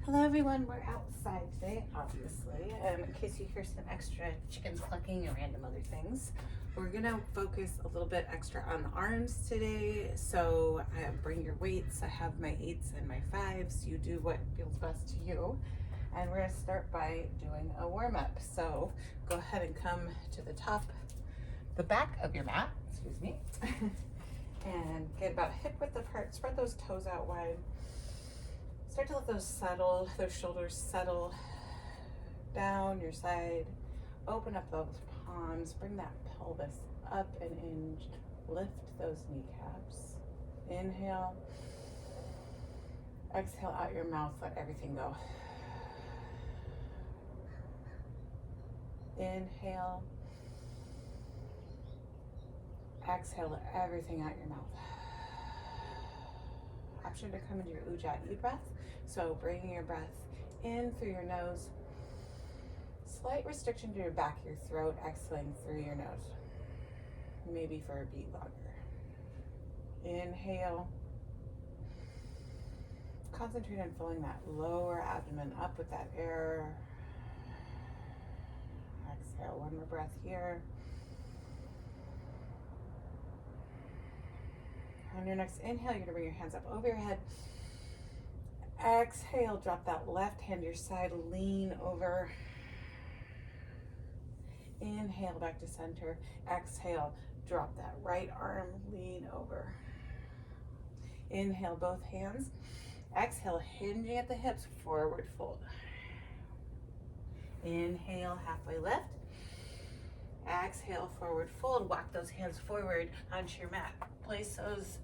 Hello everyone, we're outside today, obviously, in case you hear some extra chickens clucking and random other things. We're gonna focus a little bit extra on the arms today, so bring your weights. I have my 8s and my 5s. You do what feels best to you. And we're gonna start by doing a warm-up. So go ahead and come to the back of your mat, excuse me, and get about hip width apart, spread those toes out wide. Start to let those shoulders settle down your side. Open up those palms, bring that pelvis up and in. Lift those kneecaps. Inhale. Exhale out your mouth, let everything go. Inhale. Exhale, let everything out your mouth. Option to come into your Ujjayi breath. So bringing your breath in through your nose. Slight restriction to your back, your throat, exhaling through your nose. Maybe for a beat longer. Inhale. Concentrate on filling that lower abdomen up with that air. Exhale, one more breath here. On your next inhale, you're gonna bring your hands up over your head. Exhale, drop that left hand to your side, lean over. Inhale, back to center. Exhale, drop that right arm, lean over. Inhale, both hands. Exhale, hinging at the hips, forward fold. Inhale, halfway lift. Exhale, forward fold. Walk those hands forward onto your mat. Place those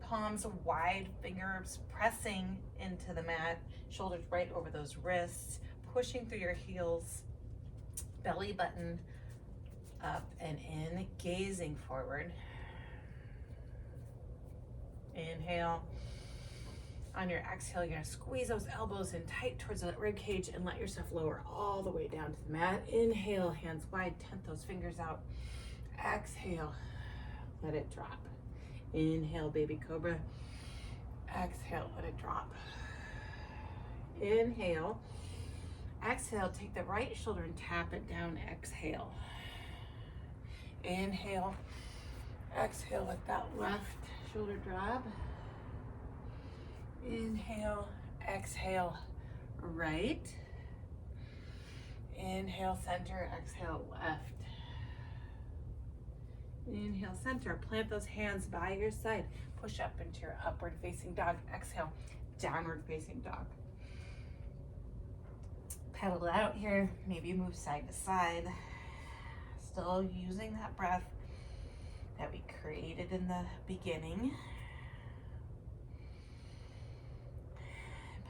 palms wide, fingers pressing into the mat, shoulders right over those wrists, pushing through your heels, belly button up and in, gazing forward. Inhale. On your exhale, you're gonna squeeze those elbows in tight towards that rib cage and let yourself lower all the way down to the mat. Inhale, hands wide, tent those fingers out. Exhale, let it drop. Inhale, baby cobra. Exhale, let it drop. Inhale. Exhale, take the right shoulder and tap it down. Exhale. Inhale. Exhale, let that left shoulder drop. Inhale, exhale, right. Inhale, center, exhale, left. Inhale, center. Plant those hands by your side. Push up into your upward facing dog. Exhale, downward facing dog. Pedal it out here. Maybe move side to side. Still using that breath that we created in the beginning.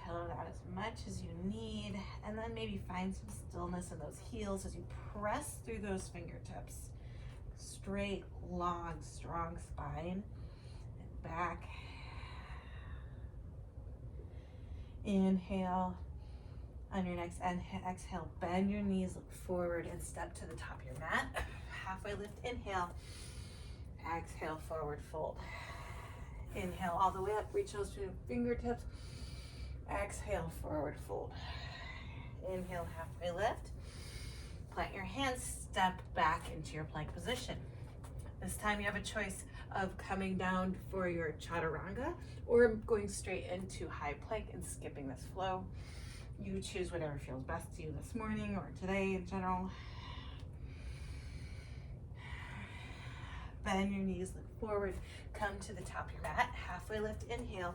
Pedal it out as much as you need, and then maybe find some stillness in those heels as you press through those fingertips. Straight, long, strong spine, and back. Inhale. On your next exhale, bend your knees, look forward, and step to the top of your mat. Halfway lift, inhale. Exhale, forward fold. Inhale all the way up, reach those two fingertips. Exhale, forward fold. Inhale, halfway lift. Plant your hands, step back into your plank position. This time you have a choice of coming down for your chaturanga or going straight into high plank and skipping this flow. You choose whatever feels best to you this morning or today in general. Bend your knees, look forward, come to the top of your mat. Halfway lift, inhale.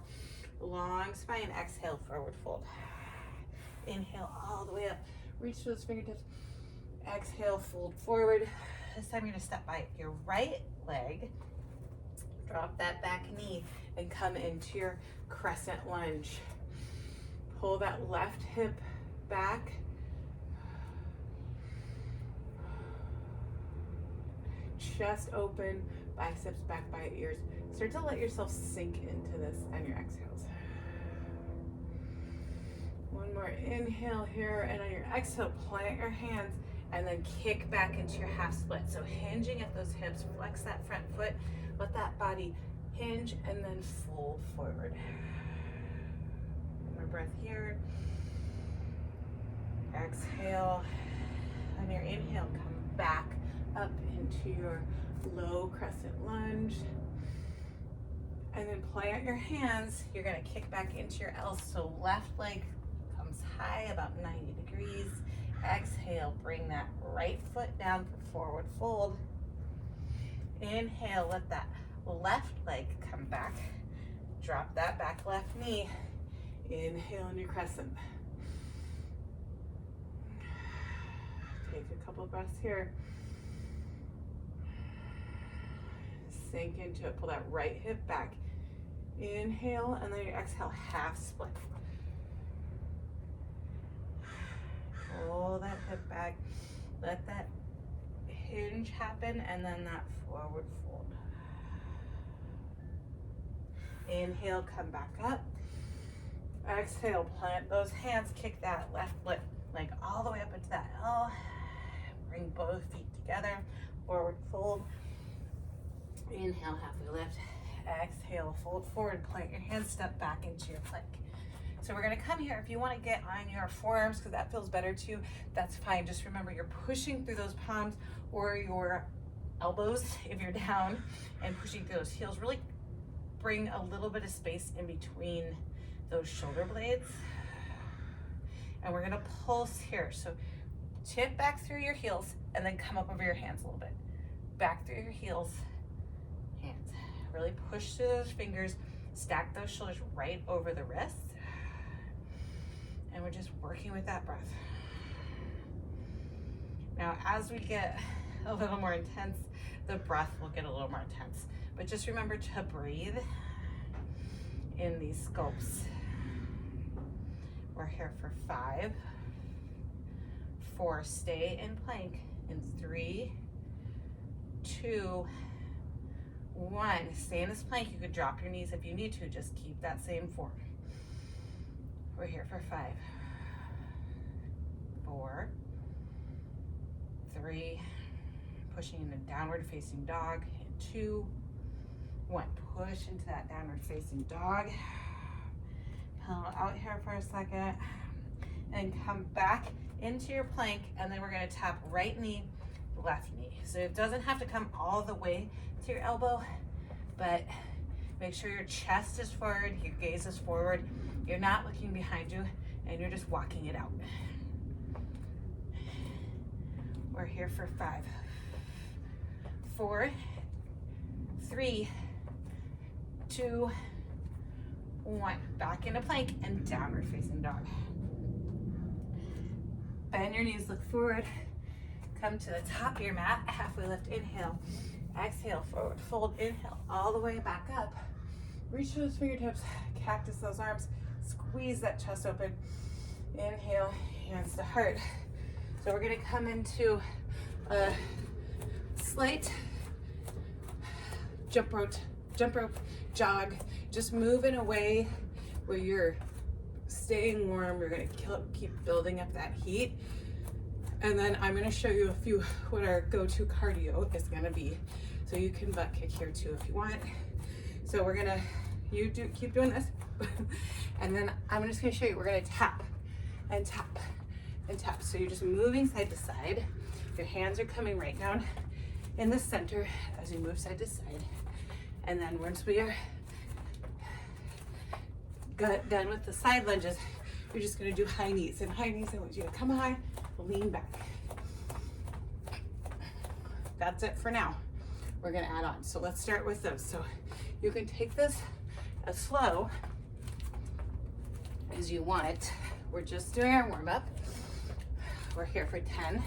Long spine, exhale, forward fold. Inhale all the way up, reach those fingertips. Exhale, fold forward. This time you're gonna step by your right leg, drop that back knee, and come into your crescent lunge. Pull that left hip back. Chest open, biceps back by ears. Start to let yourself sink into this on your exhales. One more inhale here, and on your exhale, plant your hands and then kick back into your half split. So hinging at those hips, flex that front foot, let that body hinge and then fold forward. breath here. Exhale. On your inhale, come back up into your low crescent lunge. And then plant your hands. You're gonna kick back into your L. So left leg comes high, about 90 degrees. Exhale, bring that right foot down for forward fold. Inhale, let that left leg come back. Drop that back left knee. Inhale in your crescent. Take a couple breaths here. Sink into it, pull that right hip back. Inhale, and then you exhale, half split. Pull that hip back, let that hinge happen, and then that forward fold. Inhale, come back up. Exhale, plant those hands, kick that left leg all the way up into that L. Bring both feet together, forward fold. Inhale, halfway lift. Exhale, fold forward, plant your hands, step back into your plank. So we're gonna come here. If you wanna get on your forearms, because that feels better too, that's fine. Just remember you're pushing through those palms or your elbows if you're down, and pushing through those heels. Really bring a little bit of space in between those shoulder blades. And we're gonna pulse here. So tip back through your heels and then come up over your hands a little bit. Back through your heels, hands. Really push through those fingers, stack those shoulders right over the wrists. And we're just working with that breath. Now, as we get a little more intense, the breath will get a little more intense. But just remember to breathe in these sculpts. We're here for 5, 4, stay in plank in 3, 2, 1. Stay in this plank. You could drop your knees if you need to. Just keep that same form. We're here for 5, 4, 3, pushing into downward facing dog, 2, 1. Push into that downward facing dog. Come out here for a second and come back into your plank, and then we're going to tap right knee, left knee. So it doesn't have to come all the way to your elbow, but make sure your chest is forward, your gaze is forward, you're not looking behind you, and you're just walking it out. We're here for 5, 4, 3, 2, 1. Back into plank and downward facing dog. Bend your knees, look forward. Come to the top of your mat, halfway lift, inhale. Exhale, forward fold, inhale, all the way back up. Reach those fingertips, cactus those arms, squeeze that chest open. Inhale, hands to heart. So we're gonna come into a slight jump rope jog. Just move in a way where you're staying warm. You're gonna keep building up that heat. And then I'm gonna show you a few what our go-to cardio is gonna be. So you can butt kick here too if you want. So we're gonna, keep doing this. And then I'm just gonna show you, we're gonna tap and tap and tap. So you're just moving side to side. Your hands are coming right down in the center as you move side to side. And then once we are done with the side lunges, you're just gonna do high knees. And high knees, I want you to come high, lean back. That's it for now. We're gonna add on. So let's start with those. So you can take this as slow as you want it. We're just doing our warm up. We're here for 10,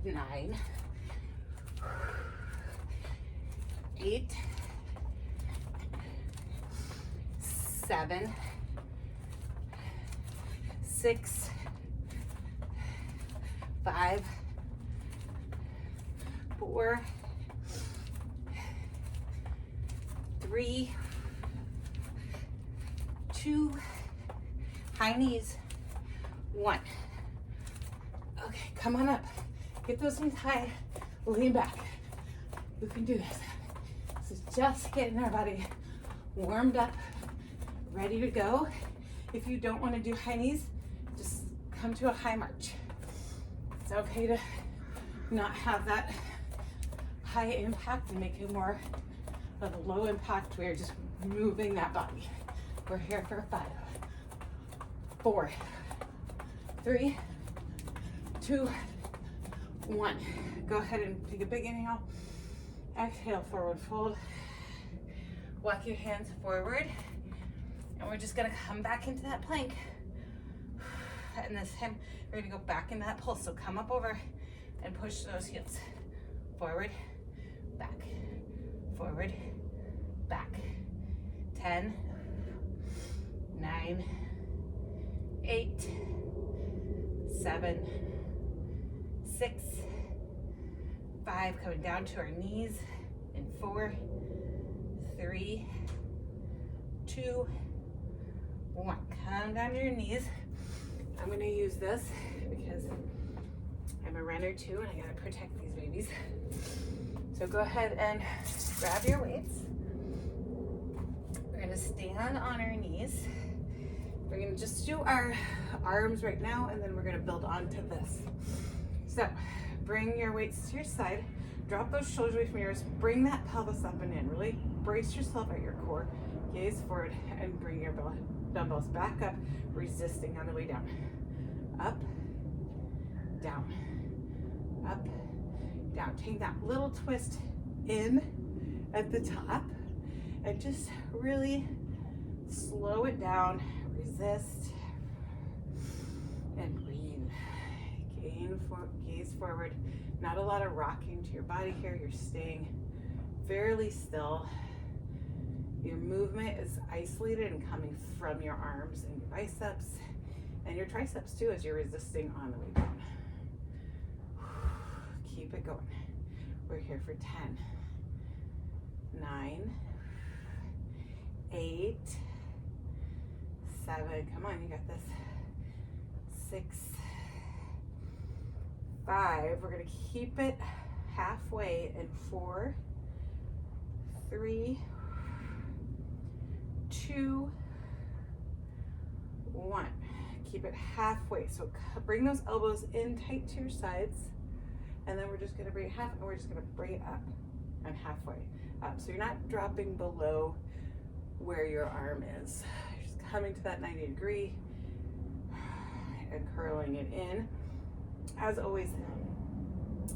9, 8, 7, 6, 5, 4, 3, 2, high knees, 1. Okay, come on up. Get those knees high, lean back. You can do this. This is just getting our body warmed up ready to go. If you don't want to do high knees, just come to a high march. It's okay to not have that high impact and make it more of a low impact where you're just moving that body. We're here for 5, 4, 3, 2, 1. Go ahead and take a big inhale. Exhale, forward fold. Walk your hands forward. And we're just gonna come back into that plank. And this time, we're gonna go back into that pulse. So come up over and push those heels. Forward, back, forward, back. 10, 9, 8, 7, 6, 5, coming down to our knees in 4, 3, 2, 1. Come down to your knees. I'm gonna use this because I'm a runner too and I gotta protect these babies. So go ahead and grab your weights. We're gonna stand on our knees. We're gonna just do our arms right now and then we're gonna build onto this. So bring your weights to your side, drop those shoulders away from yours, bring that pelvis up and in. Really brace yourself at your core, gaze forward and bring your dumbbells back up, resisting on the way down. Up, down, up, down. Take that little twist in at the top and just really slow it down, resist, and breathe. Gaze forward. Not a lot of rocking to your body here. You're staying fairly still. Your movement is isolated and coming from your arms and your biceps and your triceps too as you're resisting on the way down. Keep it going. We're here for 10, 9, 8, 7, come on, you got this. 6, 5, we're gonna keep it halfway in 4, 3, 2, 1. Keep it halfway. So bring those elbows in tight to your sides. And then we're just gonna bring it half and we're just gonna bring it up and halfway up. So you're not dropping below where your arm is. You're just coming to that 90 degree and curling it in. As always,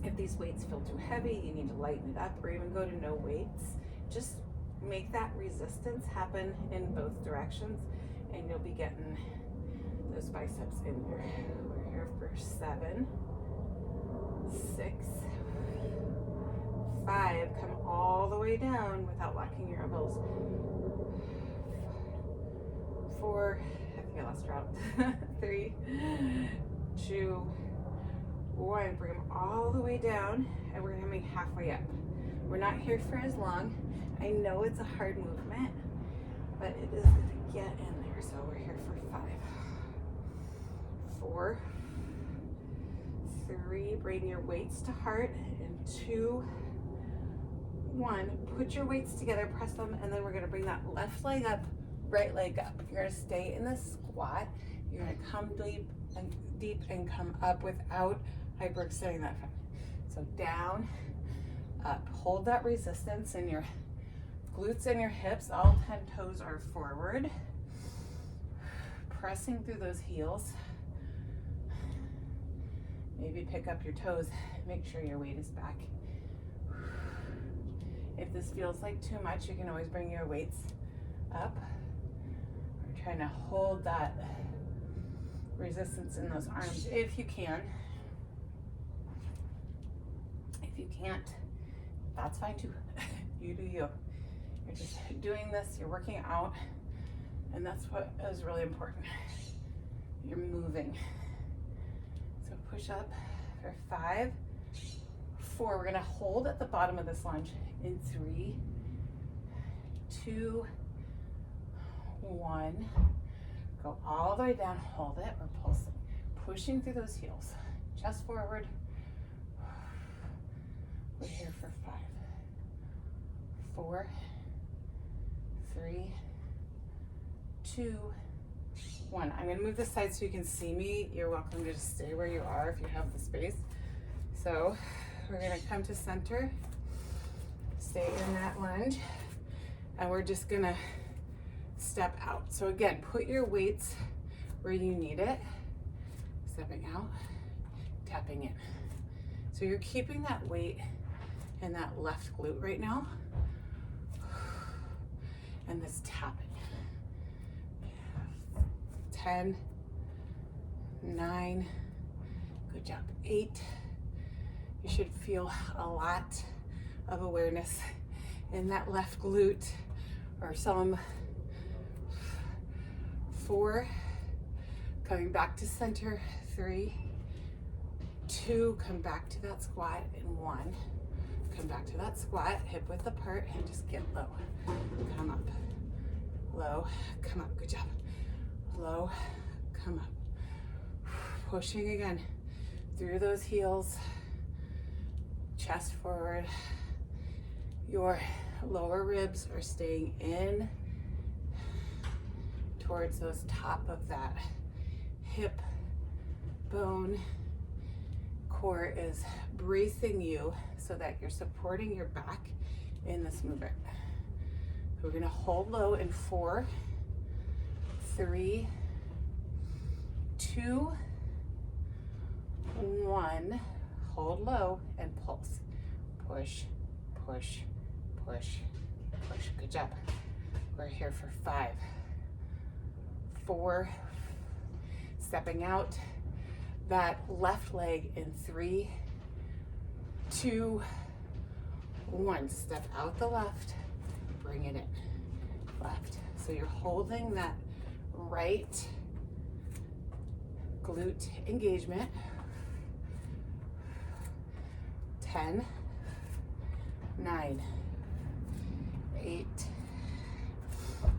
if these weights feel too heavy, you need to lighten it up or even go to no weights. Just make that resistance happen in both directions and you'll be getting those biceps in there. We're here for 7, 6, 5. Come all the way down without locking your elbows. 4, I think I lost route. 3, 2, 1. Bring them all the way down and we're coming halfway up. We're not here for as long. I know it's a hard movement, but it is going to get in there. So we're here for 5, 4, 3, bring your weights to heart, and 2, 1. Put your weights together, press them, and then we're gonna bring that left leg up, right leg up. You're gonna stay in this squat. You're gonna come deep and come up without hyperextending that front. So down, up. Hold that resistance in your glutes and your hips. All 10 toes are forward. Pressing through those heels. Maybe pick up your toes. Make sure your weight is back. If this feels like too much, you can always bring your weights up. We're trying to hold that resistance in those arms if you can. If you can't, that's fine too. You do you. You're just doing this, you're working out, and that's what is really important. You're moving. So push up for 5, 4. We're gonna hold at the bottom of this lunge in 3, 2, 1. Go all the way down, hold it, we're pulsing. Pushing through those heels. Chest forward. We're here for 5, 4, 3, 2, 1. I'm gonna move this side so you can see me. You're welcome to just stay where you are if you have the space. So we're gonna come to center, stay in that lunge, and we're just gonna step out. So again, put your weights where you need it. Stepping out, tapping in. So you're keeping that weight in that left glute right now. And this tapping. 10, 9, good job. 8. You should feel a lot of awareness in that left glute, or some. 4, coming back to center. 3, 2, come back to that squat, and 1, come back to that squat, hip width apart, and just get low. Come up, low, come up, good job. Low, come up. Pushing again through those heels, chest forward. Your lower ribs are staying in towards those top of that hip bone. Core is bracing you so that you're supporting your back in this movement. We're gonna hold low in 4, 3, 2, 1. Hold low and pulse. Push, push, push, push. Good job. We're here for 5, 4, stepping out. That left leg in 3, 2, 1. Step out the left, bring it in. Left. So you're holding that right glute engagement. 10, 9, 8,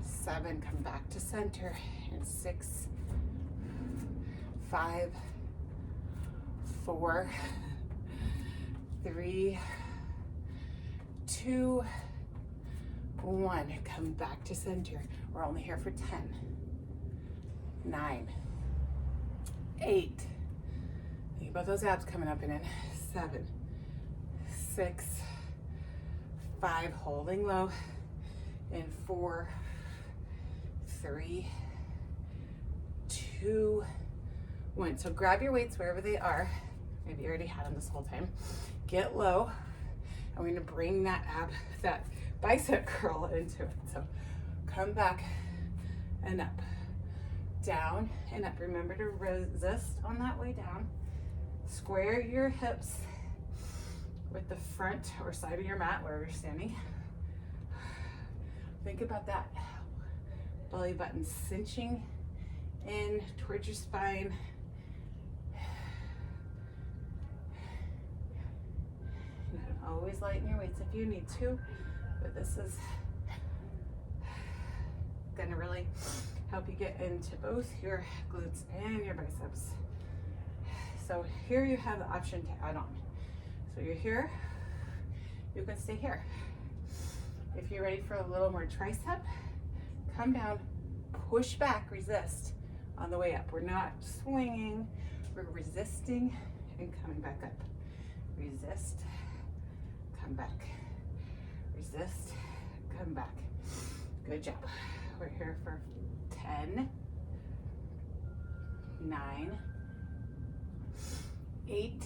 7, come back to center, and 6, 5, 4, 3, 2, 1. Come back to center. We're only here for 10, 9, 8. Think about those abs coming up and in. 7, 6, 5. Holding low. In 4, 3, 2, 1. So grab your weights wherever they are. Maybe you already had them this whole time. Get low. And we're gonna bring that bicep curl into it. So come back and up, down and up. Remember to resist on that way down. Square your hips with the front or side of your mat, wherever you're standing. Think about that belly button cinching in towards your spine. You can always lighten your weights if you need to, but this is gonna really help you get into both your glutes and your biceps. So here you have the option to add on. So you're here, you can stay here. If you're ready for a little more tricep, come down, push back, resist on the way up. We're not swinging, we're resisting and coming back up. Resist, come back. Resist, come back. Good job. We're here for 10, 9, 8,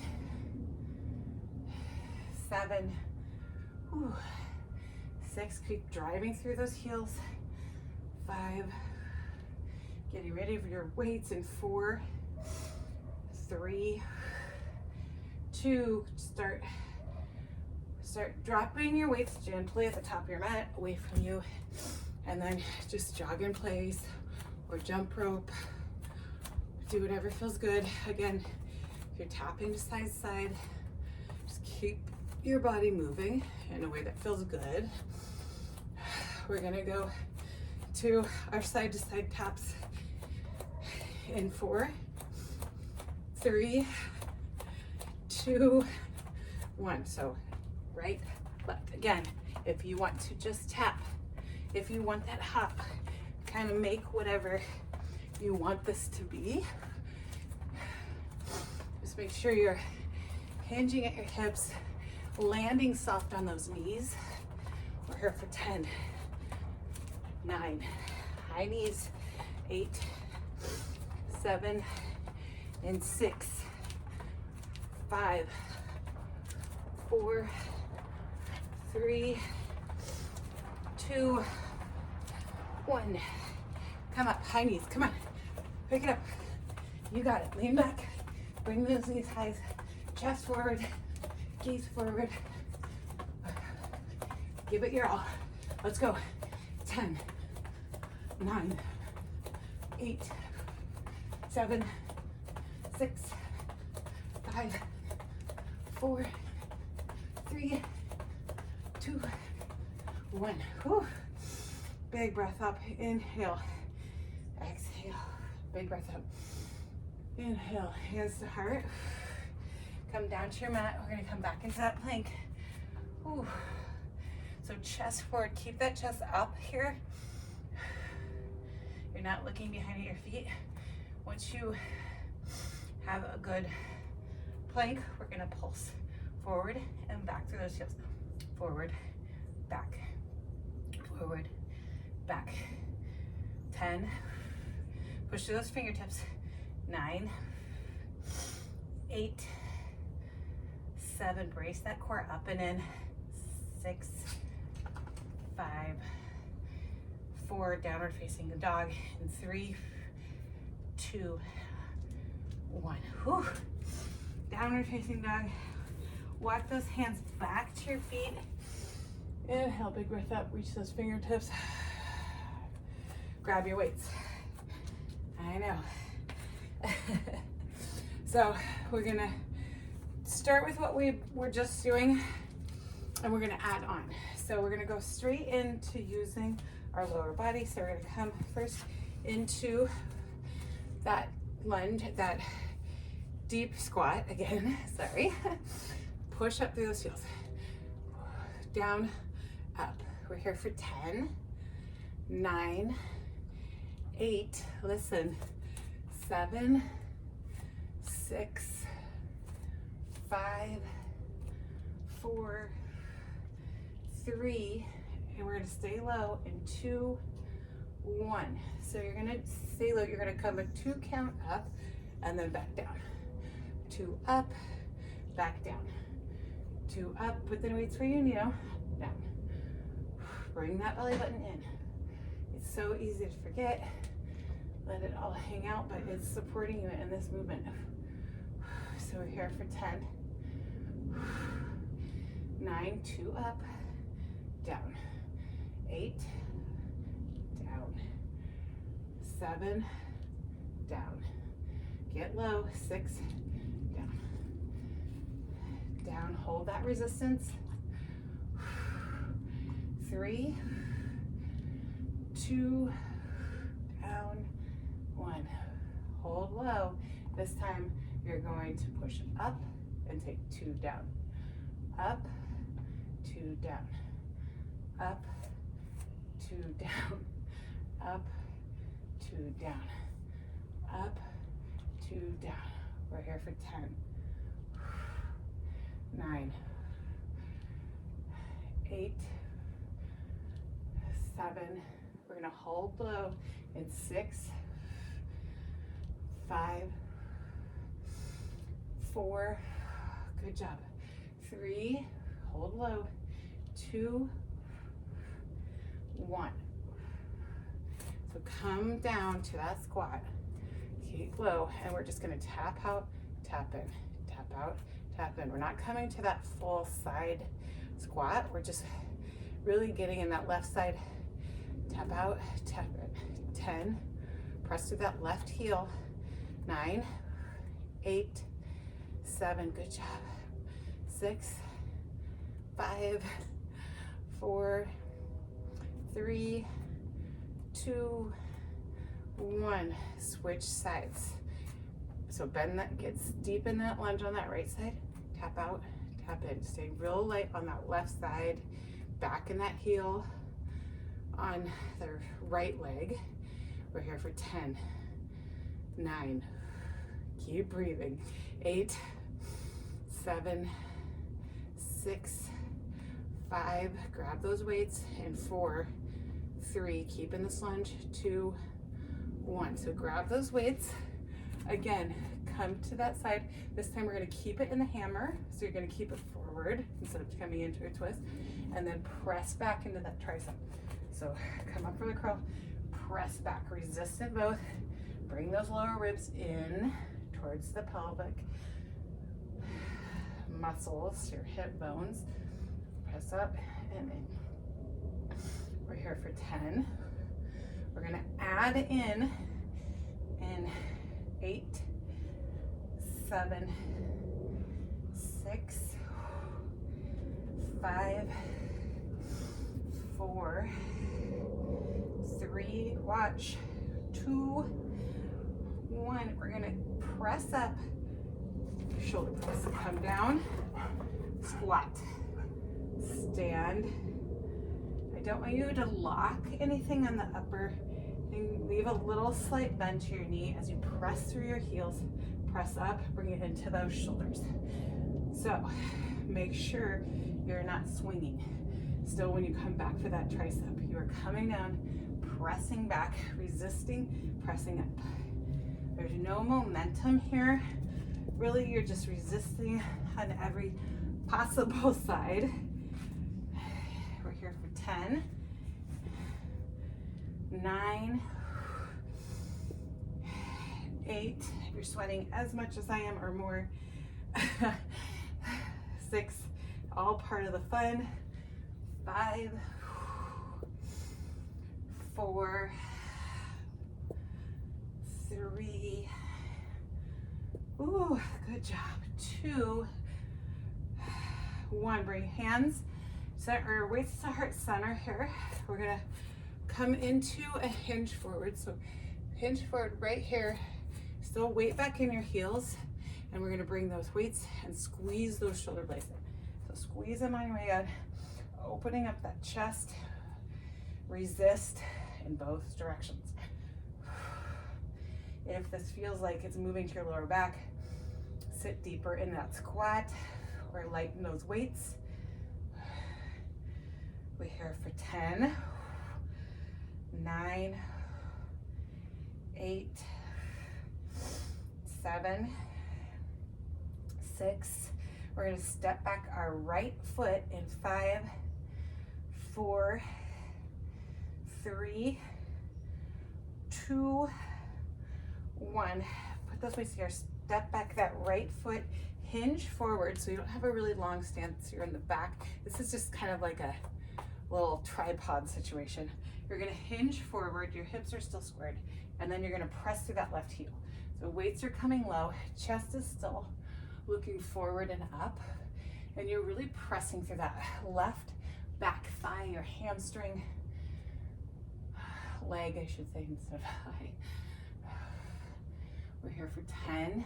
7, 6. Keep driving through those heels. 5. Getting ready for your weights in 4, 3, 2. Start dropping your weights gently at the top of your mat, away from you, and then just jog in place or jump rope. Do whatever feels good. Again, if you're tapping to side to side, just keep your body moving in a way that feels good. We're gonna go to our side to side taps in 4, 3, 2, 1. So right, left. Again, if you want to just tap, if you want that hop, kind of make whatever you want this to be. Just make sure you're hinging at your hips, landing soft on those knees. We're here for 10, 9, high knees, 8, 7, and 6, 5, 4, 3, 2, 1. Come up, high knees, come on. Pick it up. You got it. Lean back. Bring those knees high. Chest forward. Gaze forward. Give it your all. Let's go. 10, 9, 8, 7, 6, 5, 4, 3, 2, 1. Whew. Big breath up. Inhale. Exhale. Big breath up. Inhale. Hands to heart. Come down to your mat. We're going to come back into that plank. Whew. So chest forward. Keep that chest up here. You're not looking behind your feet. Once you have a good plank, we're going to pulse forward and back through those heels. Forward, back, forward, back. 10. Push through those fingertips. 9, 8, 7. Brace that core up and in. 6, 5, 4. Downward facing the dog. And 3, 2, 1. Whew. Downward facing dog. Walk those hands back to your feet. Inhale, big breath up. Reach those fingertips. Grab your weights. I know. So we're gonna start with what we were just doing, and we're gonna add on. So we're gonna go straight into using our lower body. So we're gonna come first into that lunge, that deep squat again. Sorry. Push up through those heels. Down, up. We're here for 10, 9, 8, listen, 7, 6, 5, 4, 3, and we're gonna stay low in 2, 1. So you're gonna stay low, you're gonna come a 2 count up and then back down. 2 up, back down. 2 up, put the weights where you need them, down. Bring that belly button in. It's so easy to forget. Let it all hang out, but it's supporting you in this movement. So we're here for 10, 9, 2 up, down, 8, down, 7, down, get low, 6, down, down, hold that resistance, 3, 2, down, 1, hold low. This time you're going to push up and take 2 down, up, 2 down, up, 2 down, up, 2 down, up, 2 down. We're here for 10, 9, 8, 7. We're gonna hold low in 6, 5, 4, good job, 3, hold low, 2, 1. So come down to that squat, keep low, and we're just gonna tap out, tap in, tap out, tap in. We're not coming to that full side squat, we're just really getting in that left side, tap out, tap in. 10, press through that left heel, 9, 8, 7, good job, 6, 5, 4, 3, 2, 1. Switch sides. So bend that, gets deep in that lunge on that right side, tap out, tap in. Stay real light on that left side, back in that heel on the right leg. We're here for 10, 9, keep breathing, 8, 7, 6, 5, grab those weights, and 4, 3, keep in this lunge, 2, 1. So grab those weights. Again, come to that side. This time we're gonna keep it in the hammer. So you're gonna keep it forward instead of coming into a twist, and then press back into that tricep. So come up for the curl, press back, resistant both. Bring those lower ribs in towards the pelvic muscles, your hip bones. Press up and in. We're here for 10. We're gonna add in 8, 7, 6, 5, 4, 3, watch, 2, 1. We're gonna press up, shoulder press, come down, squat, stand. I don't want you to lock anything on the upper thing. Leave a little slight bend to your knee as you press through your heels, press up, bring it into those shoulders. So make sure you're not swinging. Still, when you come back for that tricep, you are coming down, pressing back, resisting, pressing up. There's no momentum here. Really, you're just resisting on every possible side. We're here for 10, 9, 8, if you're sweating as much as I am or more, 6, all part of the fun, 5, 4, 3, ooh, good job, 2, 1, bring hands, set our weights to heart center here. We're gonna come into a hinge forward. So hinge forward right here, still weight back in your heels, and we're gonna bring those weights and squeeze those shoulder blades in. So squeeze them on your way out, opening up that chest, resist in both directions. If this feels like it's moving to your lower back, sit deeper in that squat or lighten those weights. We're here for 10, 9, 8, 7, 6. We're gonna step back our right foot in 5, 4, 3, 2, 1. Put those weights here. Step back that right foot, hinge forward so you don't have a really long stance here in the back. This is just kind of like a little tripod situation. You're gonna hinge forward, your hips are still squared, and then you're gonna press through that left heel. So weights are coming low, chest is still looking forward and up, and you're really pressing through that left back thigh, your hamstring, leg I should say instead of thigh. We're here for 10,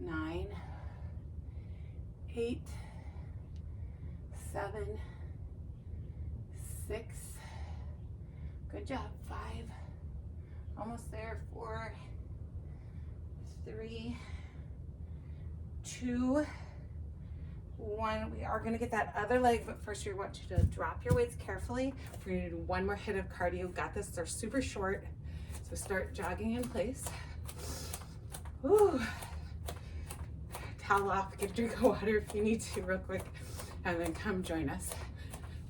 9, 8, 7, 6, good job, 5, almost there, 4, 3, 2, 1. We are gonna get that other leg, but first we want you to drop your weights carefully. We're gonna do one more hit of cardio. Got this, they're super short. So start jogging in place. Woo. Towel off, get a drink of water if you need to real quick, and then come join us.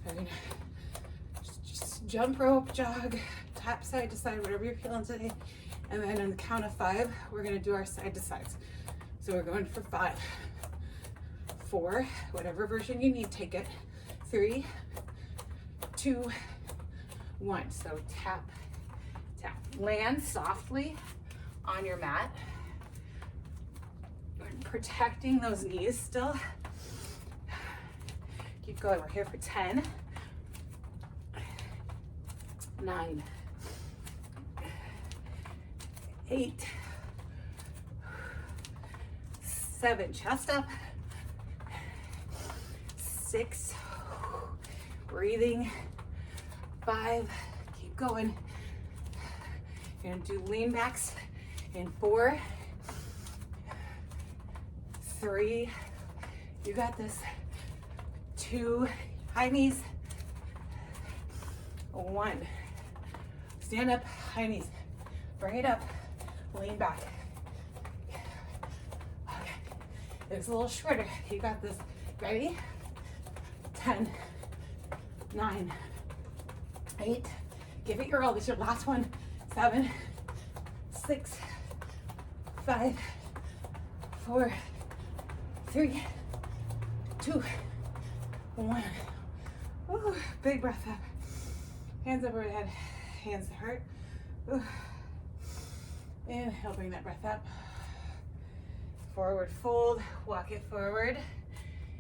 We're gonna just jump rope, jog, tap side to side, whatever you're feeling today. And then on the count of 5, we're gonna do our side to sides. So we're going for 5, 4, whatever version you need, take it. 3, 2, 1. So tap, tap. Land softly on your mat. We're protecting those knees still. Keep going. We're here for 10, 9, 8, 7, chest up, 6, breathing, 5, keep going, You're gonna do lean backs in 4, 3, you got this, 2, high knees, 1. Stand up, high knees, bring it up, lean back. Okay, it's a little shorter, you got this, ready? 10, 9, 8, give it your all, this is your last one, 7, 6, 5, 4, 3, 2, 1. Ooh, big breath up. Hands up overhead, hands to heart. Ooh. Inhale, bring that breath up. Forward fold, walk it forward.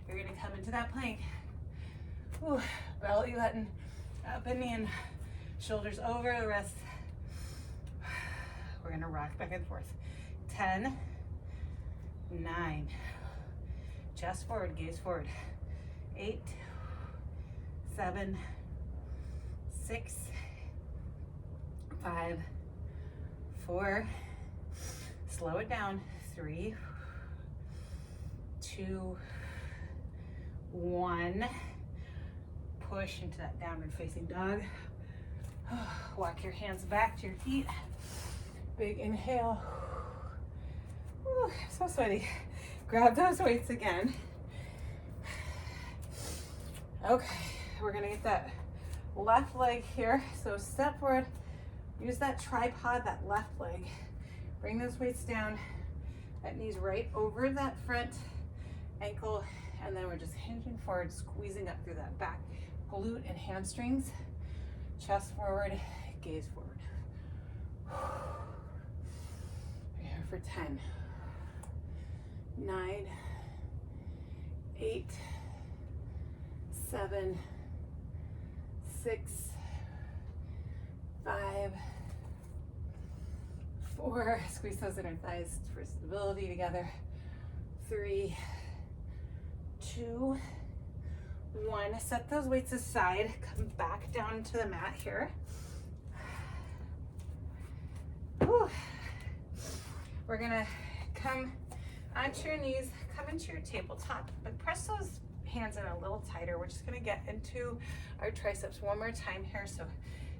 You're gonna come into that plank. Ooh, belly button up and in, shoulders over the rest. We're gonna rock back and forth. 10, 9, chest forward, gaze forward. 8, 7, 6, 5, 4, slow it down, 3, 2, 1. Push into that downward facing dog. Walk your hands back to your feet. Big inhale. Ooh, so sweaty. Grab those weights again. Okay, we're gonna get that left leg here. So step forward, use that tripod, that left leg. Bring those weights down. That knee's right over that front ankle, and then we're just hinging forward, squeezing up through that back glute and hamstrings. Chest forward, gaze forward. We're here for 10, 9, 8, 7, 6, 5, 4, squeeze those inner thighs for stability together. 3, 2, 1. Set those weights aside. Come back down to the mat here. Whew. We're gonna come onto your knees, come into your tabletop, but press those hands in a little tighter. We're just gonna get into our triceps one more time here. So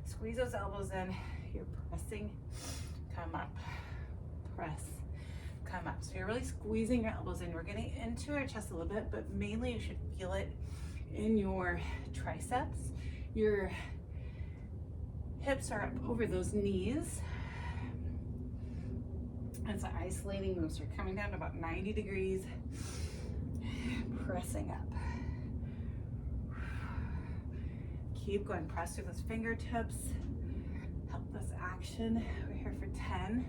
squeeze those elbows in. You're pressing. Come up. Press. Come up. So you're really squeezing your elbows in. We're getting into our chest a little bit, but mainly you should feel it in your triceps. Your hips are up over those knees. It's an isolating move. So you're coming down to about 90 degrees, pressing up. Keep going. Press through those fingertips. Help this action. We're here for 10,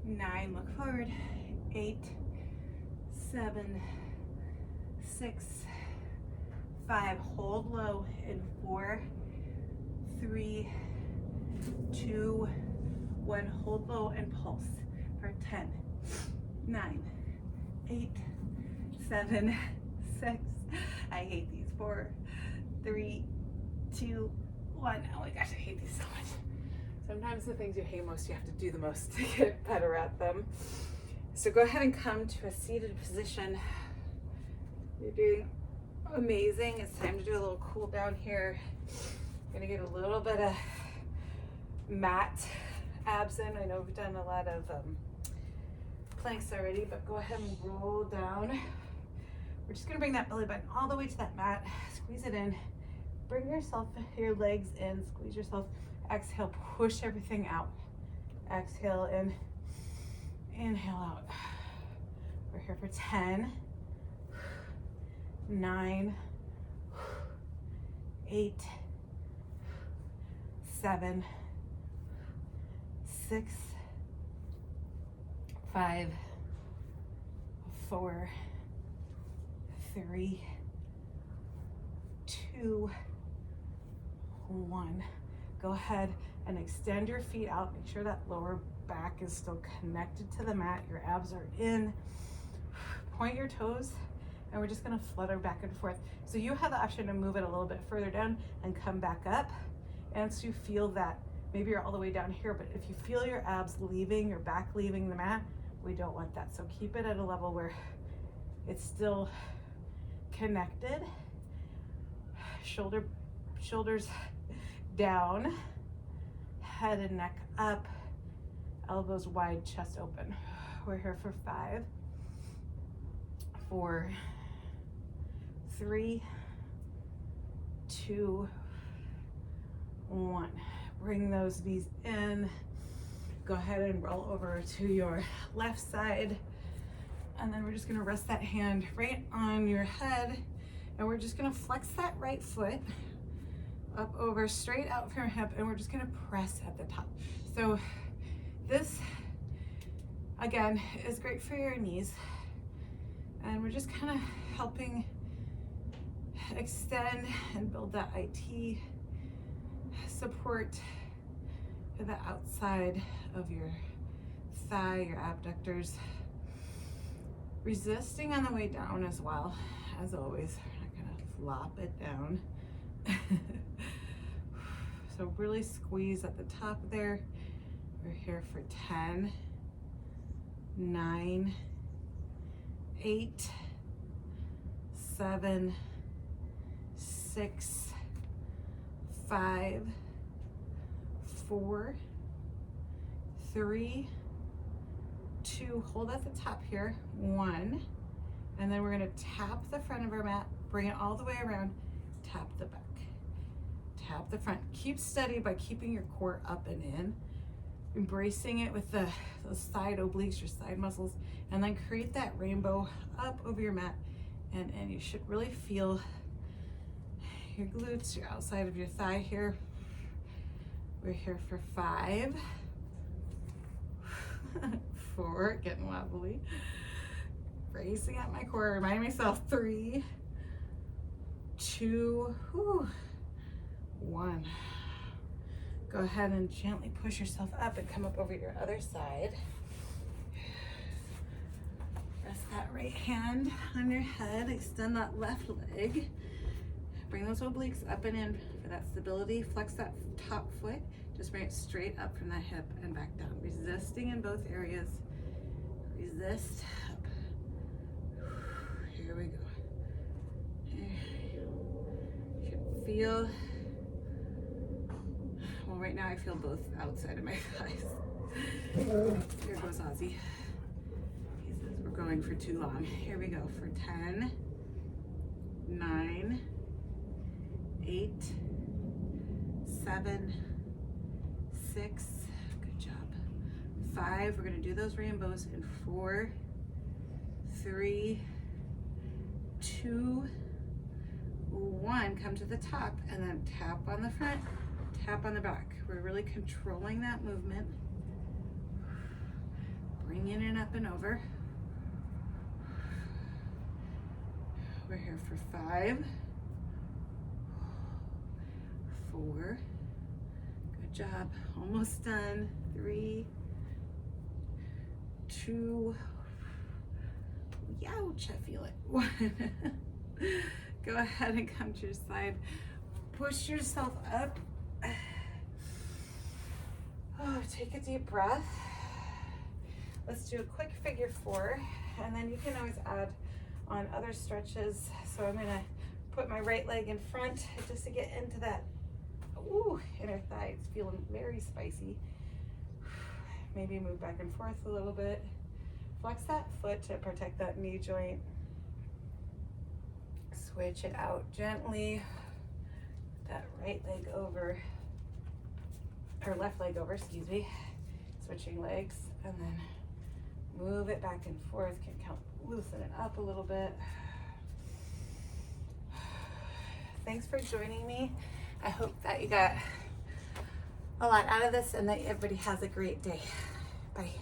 9, look forward, 8, 7, 6, 5, hold low in 4, 3, 2, 1, hold low and pulse for 10, 9, 8, 7, 6, I hate these, 4, 3, 2, 1. Oh my gosh, I hate these so much. Sometimes the things you hate most, you have to do the most to get better at them. So go ahead and come to a seated position. You're doing amazing. It's time to do a little cool down here. You're gonna get a little bit of mat abs in. I know we've done a lot of planks already, but go ahead and roll down. We're just gonna bring that belly button all the way to that mat. Squeeze it in. Bring yourself, your legs in, squeeze yourself. Exhale, push everything out. Exhale in, inhale out. We're here for 10, 9, 8, 7, 6, 5, 4, 3, 2, 1. Go ahead and extend your feet out. Make sure that lower back is still connected to the mat. Your abs are in. Point your toes, and we're just gonna flutter back and forth. So you have the option to move it a little bit further down and come back up. And so you feel that maybe you're all the way down here, but if you feel your abs leaving, your back leaving the mat, we don't want that. So keep it at a level where it's still connected. Shoulders down, head and neck up, elbows wide, chest open. We're here for 5, 4, 3, 2, 1. Bring those knees in. Go ahead and roll over to your left side. And then we're just gonna rest that hand right on your head. And we're just gonna flex that right foot up over, straight out from your hip, and we're just gonna press at the top. So this, again, is great for your knees. And we're just kind of helping extend and build that IT support to the outside of your thigh, your abductors. Resisting on the way down as well, as always. We're not gonna flop it down. So really squeeze at the top there. We're here for 10, 9, 8, 7, 6, 5, 4, 3, 2, hold at the top here, 1, and then we're gonna tap the front of our mat, bring it all the way around, tap the back, tap the front. Keep steady by keeping your core up and in, embracing it with those side obliques, your side muscles, and then create that rainbow up over your mat, and you should really feel your glutes, your outside of your thigh here. We're here for 5, 4, getting wobbly, bracing at my core, reminding myself, 3, 2, 1. Go ahead and gently push yourself up and come up over your other side. Rest that right hand on your head, extend that left leg. Bring those obliques up and in for that stability. Flex that top foot. Just bring it straight up from that hip and back down. Resisting in both areas. Resist up. Here we go. You should feel, well, right now I feel both outside of my thighs. Here goes Ozzy. He says we're going for too long. Here we go for 10, 9, 8, 7, 6, good job, 5, we're gonna do those rainbows in 4, 3, 2, 1, come to the top, and then tap on the front, tap on the back. We're really controlling that movement, bringing it up and over. We're here for 5, 4, good job, almost done, 3, 2, ouch, I feel it, 1. Go ahead and come to your side, push yourself up. Oh, take a deep breath. Let's do a quick figure 4, and then you can always add on other stretches. So I'm gonna put my right leg in front just to get into that inner thigh. It's feeling very spicy. Maybe move back and forth a little bit. Flex that foot to protect that knee joint. Switch it out gently. That right leg over, or left leg over, excuse me. Switching legs, and then move it back and forth. Can count, loosen it up a little bit. Thanks for joining me. I hope that you got a lot out of this and that everybody has a great day. Bye.